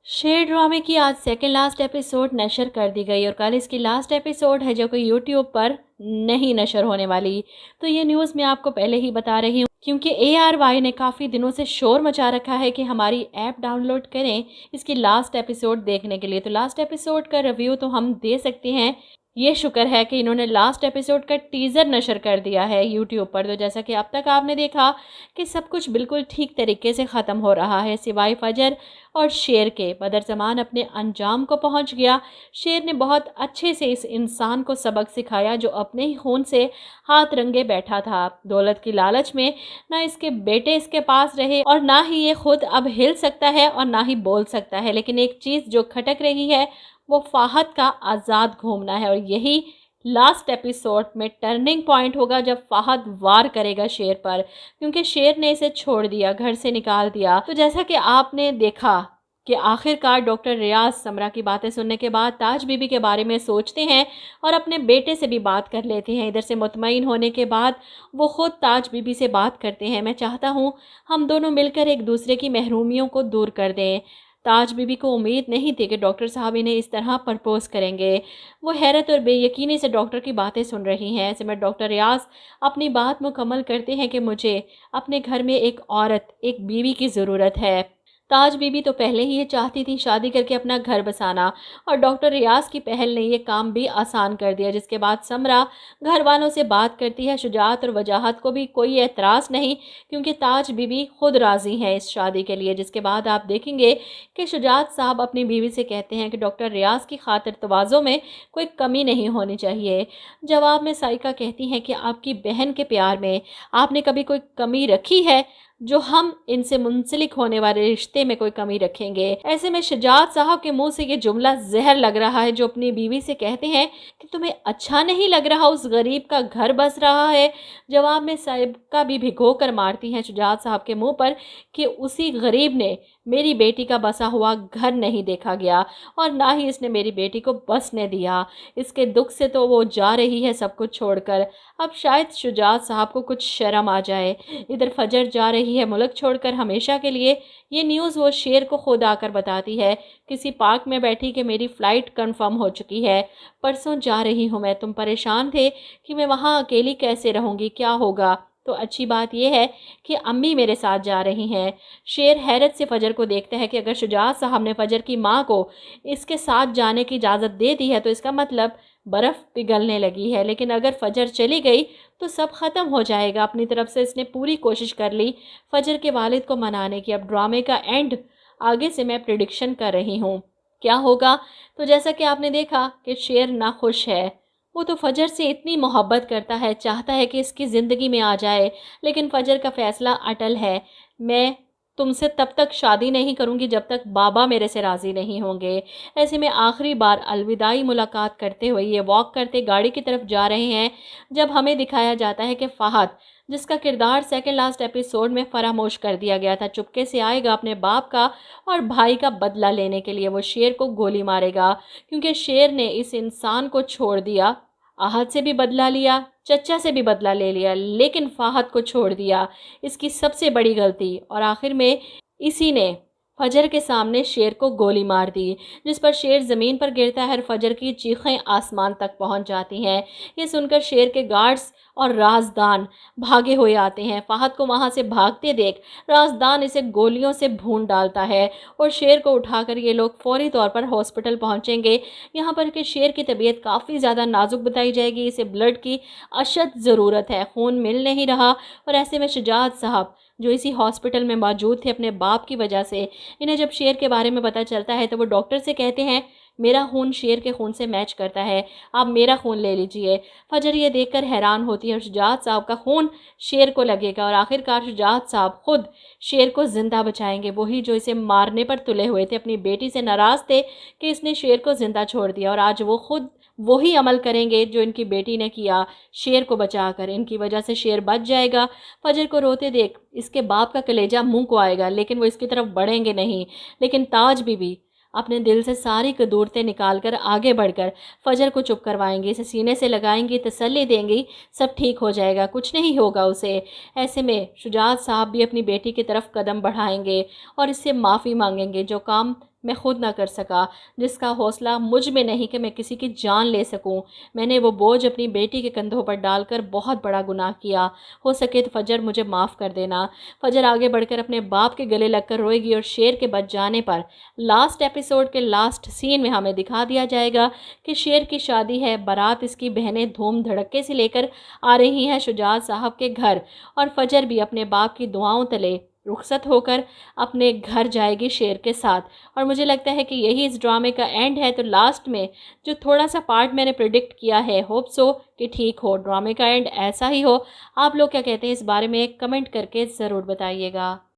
शेर ड्रामे की आज सेकंड लास्ट एपिसोड नशर कर दी गई और कल इसकी लास्ट एपिसोड है जो कि यूट्यूब पर नहीं नशर होने वाली। तो ये न्यूज़ मैं आपको पहले ही बता रही हूँ क्योंकि ARY ने काफ़ी दिनों से शोर मचा रखा है कि हमारी ऐप डाउनलोड करें इसकी लास्ट एपिसोड देखने के लिए। तो लास्ट एपिसोड का रिव्यू तो हम दे सकते हैं। ये शुक्र है कि इन्होंने लास्ट एपिसोड का टीज़र नशर कर दिया है यूट्यूब पर। तो जैसा कि अब तक आपने देखा कि सब कुछ बिल्कुल ठीक तरीके से ख़त्म हो रहा है सिवाय फजर और शेर के। बदरज़मान अपने अंजाम को पहुंच गया। शेर ने बहुत अच्छे से इस इंसान को सबक सिखाया जो अपने ही खून से हाथ रंगे बैठा था। दौलत की लालच में ना इसके बेटे इसके पास रहे और ना ही ये खुद अब हिल सकता है और ना ही बोल सकता है। लेकिन एक चीज़ जो खटक रही है वो फ़ाहद का आज़ाद घूमना है और यही लास्ट एपिसोड में टर्निंग पॉइंट होगा जब फ़ाहद वार करेगा शेर पर, क्योंकि शेर ने इसे छोड़ दिया, घर से निकाल दिया। तो जैसा कि आपने देखा कि आखिरकार डॉक्टर रियाज समरा की बातें सुनने के बाद ताज बीबी के बारे में सोचते हैं और अपने बेटे से भी बात कर लेते हैं। इधर से मुतमईन होने के बाद वो ख़ुद ताज बीबी से बात करते हैं। मैं चाहता हूँ हम दोनों मिलकर एक दूसरे की महरूमियों को दूर कर दें। ताज बीबी को उम्मीद नहीं थी कि डॉक्टर साहब इन्हें इस तरह प्रपोज़ करेंगे। वो हैरत और बेयकीनी से डॉक्टर की बातें सुन रही हैं। ऐसे में डॉक्टर रियाज अपनी बात मुकम्मल करते हैं कि मुझे अपने घर में एक औरत, एक बीवी की ज़रूरत है। ताज बीबी तो पहले ही ये चाहती थी शादी करके अपना घर बसाना और डॉक्टर रियाज की पहल ने ये काम भी आसान कर दिया। जिसके बाद समरा घर वालों से बात करती है। शुजात और वजाहत को भी कोई एतराज़ नहीं क्योंकि ताज बीबी खुद राज़ी हैं इस शादी के लिए। जिसके बाद आप देखेंगे कि शुजात साहब अपनी बीवी से कहते हैं कि डॉक्टर रियाज की खातिर तवाज़ो में कोई कमी नहीं होनी चाहिए। जवाब में साइका कहती हैं कि आपकी बहन के प्यार में आपने कभी कोई कमी रखी है जो हम इनसे मुंसलिक होने वाले रिश्ते में कोई कमी रखेंगे। ऐसे में शुजात साहब के मुंह से ये जुमला जहर लग रहा है जो अपनी बीवी से कहते हैं कि तुम्हें अच्छा नहीं लग रहा उस गरीब का घर बस रहा है। जवाब में साहिबा भी भिगो कर मारती हैं शुजात साहब के मुंह पर कि उसी गरीब ने मेरी बेटी का बसा हुआ घर नहीं देखा गया और ना ही इसने मेरी बेटी को बसने दिया। इसके दुख से तो वो जा रही है सब कुछ छोड़कर। अब शायद शुजात साहब को कुछ शर्म आ जाए। इधर फजर जा रही है मुल्क छोड़कर हमेशा के लिए। ये न्यूज़ वो शेर को खुद आकर बताती है किसी पार्क में बैठी कि मेरी फ़्लाइट कंफर्म हो चुकी है, परसों जा रही हूँ मैं। तुम परेशान थे कि मैं वहाँ अकेली कैसे रहूँगी, क्या होगा। तो अच्छी बात यह है कि अम्मी मेरे साथ जा रही हैं। शेर हैरत से फजर को देखता है कि अगर शुजात साहब ने फजर की माँ को इसके साथ जाने की इजाज़त दे दी है तो इसका मतलब बर्फ़ पिघलने लगी है। लेकिन अगर फजर चली गई तो सब ख़त्म हो जाएगा। अपनी तरफ से इसने पूरी कोशिश कर ली फजर के वालिद को मनाने की। अब ड्रामे का एंड आगे से मैं प्रिडिक्शन कर रही हूँ क्या होगा। तो जैसा कि आपने देखा कि शेर नाखुश है। वो तो फजर से इतनी मोहब्बत करता है, चाहता है कि इसकी ज़िंदगी में आ जाए, लेकिन फजर का फ़ैसला अटल है। मैं तुमसे तब तक शादी नहीं करूंगी जब तक बाबा मेरे से राज़ी नहीं होंगे। ऐसे में आखिरी बार अलविदाई मुलाकात करते हुए ये वॉक करते गाड़ी की तरफ जा रहे हैं जब हमें दिखाया जाता है कि फ़ाहद, जिसका किरदार सेकंड लास्ट एपिसोड में फरामोश कर दिया गया था, चुपके से आएगा अपने बाप का और भाई का बदला लेने के लिए। वो शेर को गोली मारेगा क्योंकि शेर ने इस इंसान को छोड़ दिया। आहत से भी बदला लिया, चचा से भी बदला ले लिया, लेकिन फ़ाहद को छोड़ दिया। इसकी सबसे बड़ी गलती। और आखिर में इसी ने फजर के सामने शेर को गोली मार दी, जिस पर शेर ज़मीन पर गिरता है और फजर की चीखें आसमान तक पहुंच जाती हैं। ये सुनकर शेर के गार्ड्स और राजदान भागे हुए आते हैं। फ़ाहद को वहां से भागते देख राजदान इसे गोलियों से भून डालता है और शेर को उठाकर ये लोग फौरी तौर पर हॉस्पिटल पहुंचेंगे। यहाँ पर कि शेर की तबीयत काफ़ी ज़्यादा नाजुक बताई जाएगी। इसे ब्लड की अशद ज़रूरत है, खून मिल नहीं रहा। और ऐसे में शुजात साहब जो इसी हॉस्पिटल में मौजूद थे अपने बाप की वजह से, इन्हें जब शेर के बारे में पता चलता है तो वो डॉक्टर से कहते हैं मेरा खून शेर के खून से मैच करता है, आप मेरा खून ले लीजिए। फजर ये देखकर हैरान होती है और शुजात साहब का खून शेर को लगेगा और आखिरकार शुजात साहब खुद शेर को ज़िंदा बचाएंगे। वही जो इसे मारने पर तुले हुए थे, अपनी बेटी से नाराज़ थे कि इसने शेर को ज़िंदा छोड़ दिया, और आज वो खुद वही अमल करेंगे जो इनकी बेटी ने किया, शेर को बचाकर। इनकी वजह से शेर बच जाएगा। फजर को रोते देख इसके बाप का कलेजा मुंह को आएगा, लेकिन वो इसकी तरफ बढ़ेंगे नहीं। लेकिन ताज बीबी अपने दिल से सारी कदूरतें निकाल कर आगे बढ़कर फजर को चुप करवाएंगी, इसे सीने से लगाएंगी, तसल्ली देंगी, सब ठीक हो जाएगा, कुछ नहीं होगा उसे। ऐसे में शुजात साहब भी अपनी बेटी की तरफ कदम बढ़ाएंगे और इससे माफ़ी मांगेंगे। जो काम मैं खुद ना कर सका, जिसका हौसला मुझ में नहीं कि मैं किसी की जान ले सकूं। मैंने वो बोझ अपनी बेटी के कंधों पर डालकर बहुत बड़ा गुनाह किया। हो सके तो फजर मुझे माफ़ कर देना। फजर आगे बढ़कर अपने बाप के गले लगकर रोएगी और शेर के बच जाने पर लास्ट एपिसोड के लास्ट सीन में हमें दिखा दिया जाएगा कि शेर की शादी है, बारात इसकी बहनें धूम धड़क्के से लेकर आ रही हैं शुजात साहब के घर, और फजर भी अपने बाप की दुआओं तले रुखसत होकर अपने घर जाएगी शेर के साथ। और मुझे लगता है कि यही इस ड्रामे का एंड है। तो लास्ट में जो थोड़ा सा पार्ट मैंने प्रिडिक्ट किया है, होप सो कि ठीक हो, ड्रामे का एंड ऐसा ही हो। आप लोग क्या कहते हैं इस बारे में कमेंट करके ज़रूर बताइएगा।